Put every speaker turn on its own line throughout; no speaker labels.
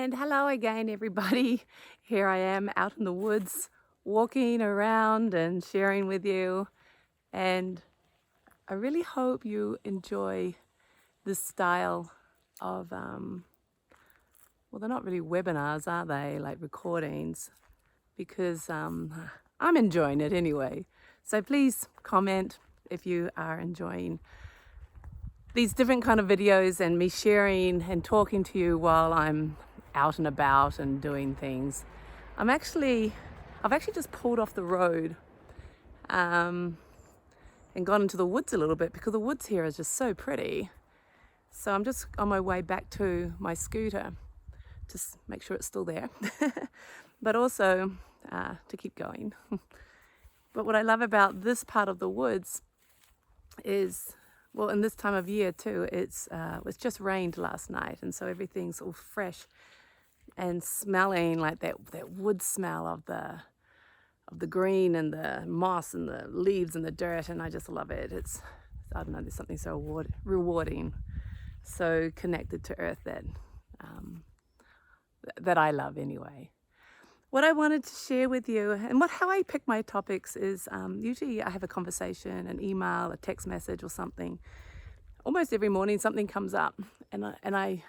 And hello again, everybody. Here I am out in the woods, walking around and sharing with you. And I really hope you enjoy this style of, well, they're not really webinars, are they? Like recordings, because I'm enjoying it anyway. So please comment if you are enjoying these different kind of videos and me sharing and talking to you while I'm out and about and doing things. I've actually just pulled off the road and gone into the woods a little bit because the woods here is just so pretty. So I'm just on my way back to my scooter to make sure it's still there, but also to keep going. But what I love about this part of the woods is, well, in this time of year too, it's just rained last night, and so everything's all fresh and smelling like that wood smell of the green and the moss and the leaves and the dirt, and I just love it. I don't know, there's something so rewarding, so connected to earth that I love anyway. What I wanted to share with you, and how I pick my topics is usually I have a conversation, an email, a text message or something. Almost every morning something comes up, and I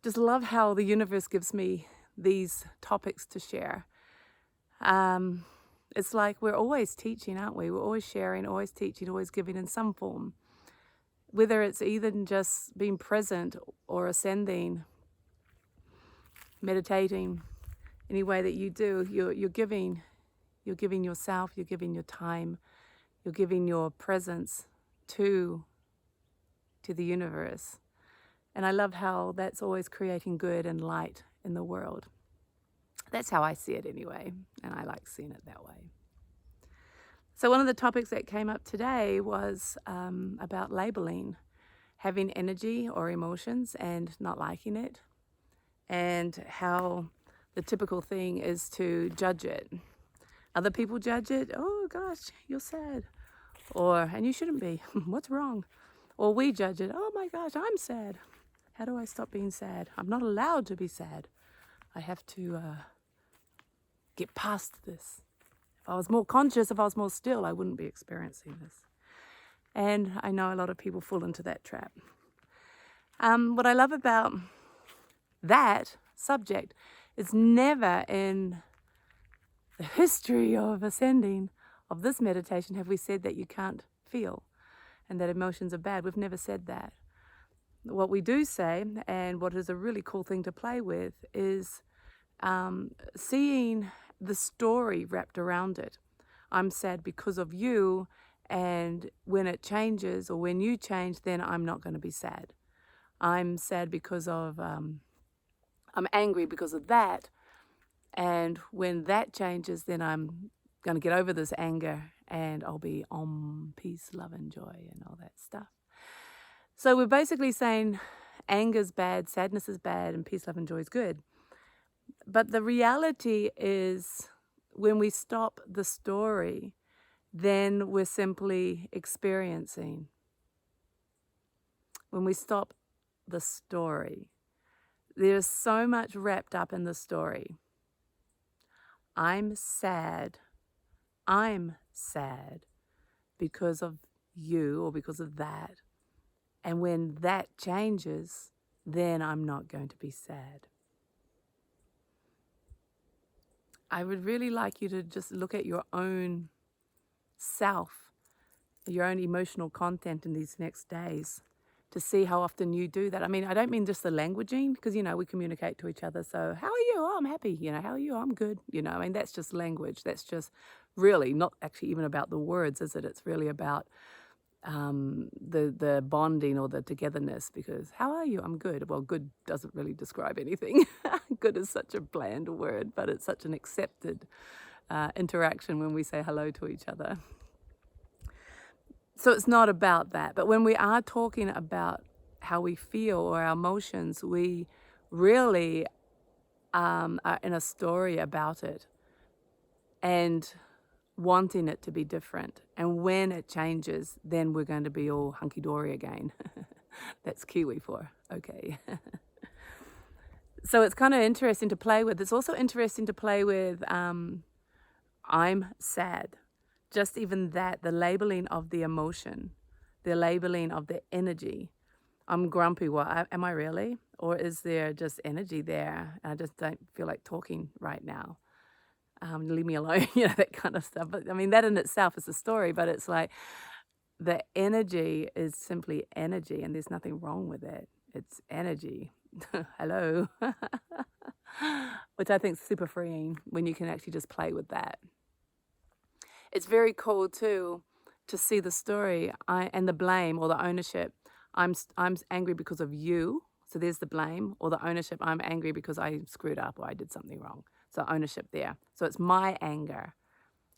just love how the universe gives me these topics to share. It's like we're always teaching, aren't we? We're always sharing, always teaching, always giving in some form. Whether it's even just being present or ascending, meditating, any way that you do, you're giving yourself, you're giving your time, you're giving your presence to the universe. And I love how that's always creating good and light in the world. That's how I see it anyway, and I like seeing it that way. So one of the topics that came up today was about labeling, having energy or emotions and not liking it, and how the typical thing is to judge it. Other people judge it. Oh gosh, you're sad. And you shouldn't be. What's wrong? Or we judge it. Oh my gosh, I'm sad. How do I stop being sad? I'm not allowed to be sad. I have to get past this. If I was more conscious, if I was more still, I wouldn't be experiencing this. And I know a lot of people fall into that trap. What I love about that subject is never in the history of ascending, of this meditation, have we said that you can't feel and that emotions are bad. We've never said that. What we do say, and what is a really cool thing to play with, is seeing the story wrapped around it. I'm sad because of you, and when it changes or when you change, then I'm not going to be sad. I'm sad because of, I'm angry because of that, and when that changes, then I'm going to get over this anger and I'll be peace, love and joy and all that stuff. So we're basically saying anger's bad, sadness is bad, and peace, love and joy is good. But the reality is when we stop the story, then we're simply experiencing. When we stop the story, there's so much wrapped up in the story. I'm sad because of you or because of that. And when that changes, then I'm not going to be sad. I would really like you to just look at your own self, your own emotional content in these next days, to see how often you do that. I mean, I don't mean just the languaging, because, we communicate to each other. So, how are you? Oh, I'm happy. How are you? I'm good. I mean, that's just language. That's just really not actually even about the words, is it? It's really about the bonding or the togetherness, because how are you? I'm good. Well, good doesn't really describe anything. Good is such a bland word, but it's such an accepted interaction when we say hello to each other. So it's not about that. But when we are talking about how we feel or our emotions, we really are in a story about it and wanting it to be different. And when it changes, then we're going to be all hunky-dory again. That's Kiwi for okay. So it's kind of interesting to play with. It's also interesting to play with I'm sad. Just even that, the labeling of the emotion, the labeling of the energy. I'm grumpy. What am I really? Or is there just energy there? I just don't feel like talking right now. Leave me alone, that kind of stuff. But I mean, that in itself is a story, but it's like the energy is simply energy and there's nothing wrong with it. It's energy. Hello. Which I think is super freeing when you can actually just play with that. It's very cool too to see the story and the blame or the ownership. I'm angry because of you. So there's the blame, or the ownership. I'm angry because I screwed up or I did something wrong. So ownership there. So it's my anger.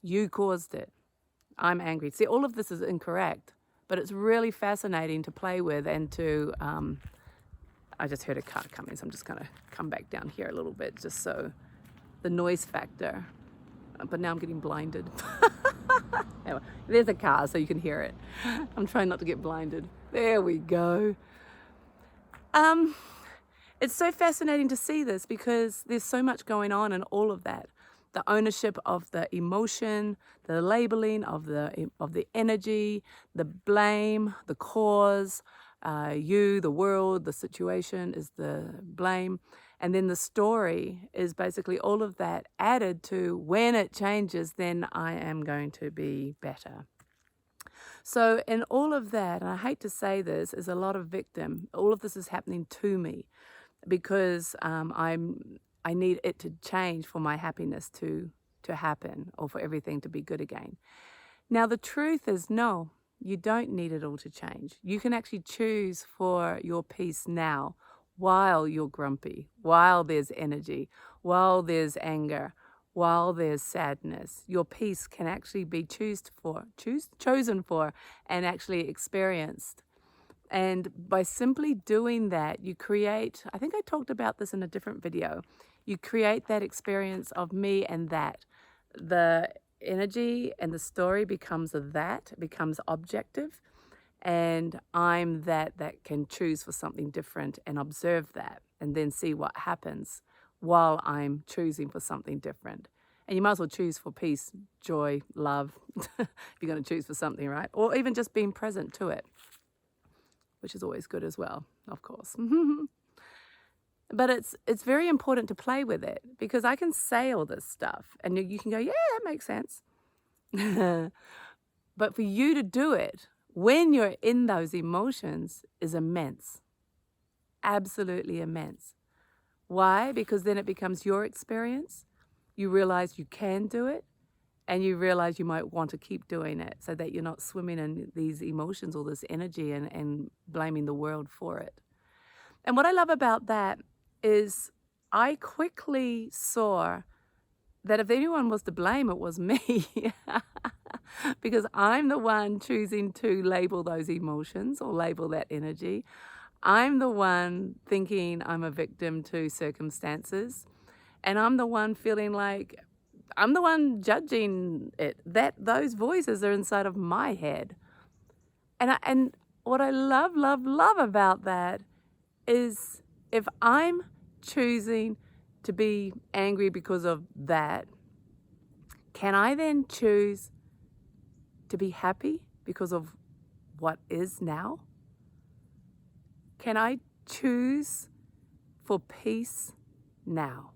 You caused it. I'm angry. See, all of this is incorrect, but it's really fascinating to play with and to, I just heard a car coming, so I'm just going to come back down here a little bit just so the noise factor. But now I'm getting blinded. Anyway, there's a car so you can hear it. I'm trying not to get blinded. There we go. It's so fascinating to see this because there's so much going on in all of that. The ownership of the emotion, the labeling of the energy, the blame, the cause, you, the world, the situation is the blame. And then the story is basically all of that added to when it changes, then I am going to be better. So in all of that, and I hate to say this, is a lot of victim. All of this is happening to me because I need it to change for my happiness to happen or for everything to be good again. Now, the truth is, no, you don't need it all to change. You can actually choose for your peace now while you're grumpy, while there's energy, while there's anger, while there's sadness. Your peace can actually be chosen for and actually experienced. And by simply doing that, you create, I think I talked about this in a different video, you create that experience of me and that. The energy and the story becomes becomes objective, and I'm that can choose for something different and observe that and then see what happens while I'm choosing for something different. And you might as well choose for peace, joy, love, if you're going to choose for something, right? Or even just being present to it, which is always good as well, of course. But it's very important to play with it because I can say all this stuff and you can go, yeah, that makes sense. But for you to do it when you're in those emotions is immense, absolutely immense. Why? Because then it becomes your experience. You realize you can do it and you realize you might want to keep doing it so that you're not swimming in these emotions or this energy and blaming the world for it. And what I love about that is I quickly saw that if anyone was to blame, it was me. Because I'm the one choosing to label those emotions or label that energy. I'm the one thinking I'm a victim to circumstances. And I'm the one feeling like I'm the one judging it, that those voices are inside of my head. And what I love about that is if I'm choosing to be angry because of that, can I then choose to be happy because of what is now? Can I choose for peace now?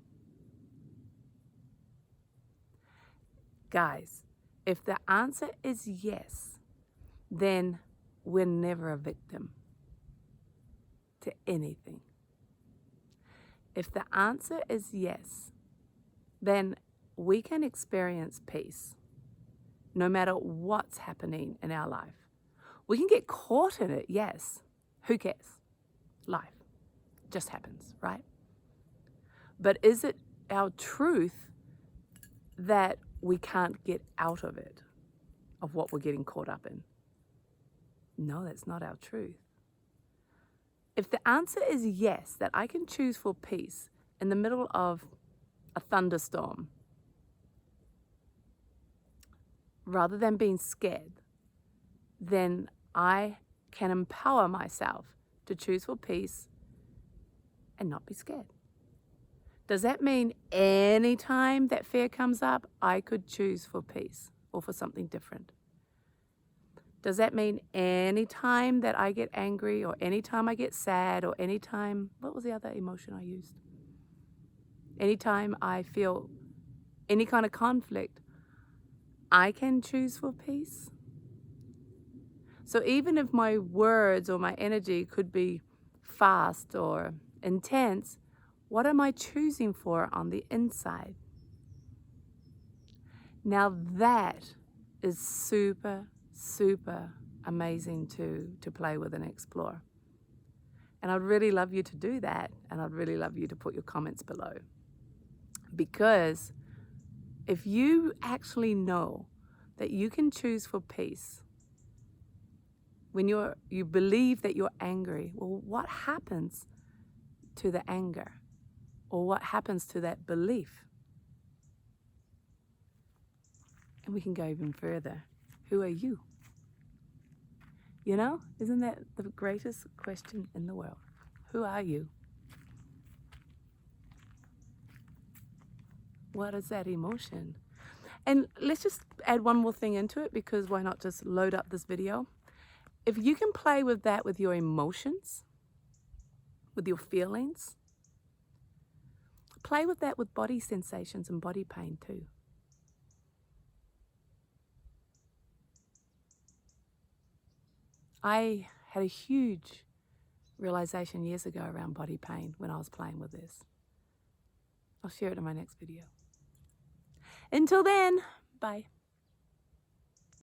Guys, if the answer is yes, then we're never a victim to anything. If the answer is yes, then we can experience peace no matter what's happening in our life. We can get caught in it, yes. Who cares? Life just happens, right? But is it our truth that we can't get out of it, of what we're getting caught up in? No, that's not our truth. If the answer is yes, that I can choose for peace in the middle of a thunderstorm, rather than being scared, then I can empower myself to choose for peace and not be scared. Does that mean anytime that fear comes up, I could choose for peace or for something different? Does that mean anytime that I get angry or anytime I get sad or anytime, what was the other emotion I used? Anytime I feel any kind of conflict, I can choose for peace? So even if my words or my energy could be fast or intense, what am I choosing for on the inside? Now that is super, super amazing to play with and explore. And I'd really love you to do that, and I'd really love you to put your comments below. Because if you actually know that you can choose for peace, when you believe that you're angry, well, what happens to the anger? Or what happens to that belief? And we can go even further. Who are you? You know, isn't that the greatest question in the world? Who are you? What is that emotion? And let's just add one more thing into it, because why not just load up this video? If you can play with that with your emotions, with your feelings, play with that with body sensations and body pain too. I had a huge realization years ago around body pain when I was playing with this. I'll share it in my next video. Until then, bye.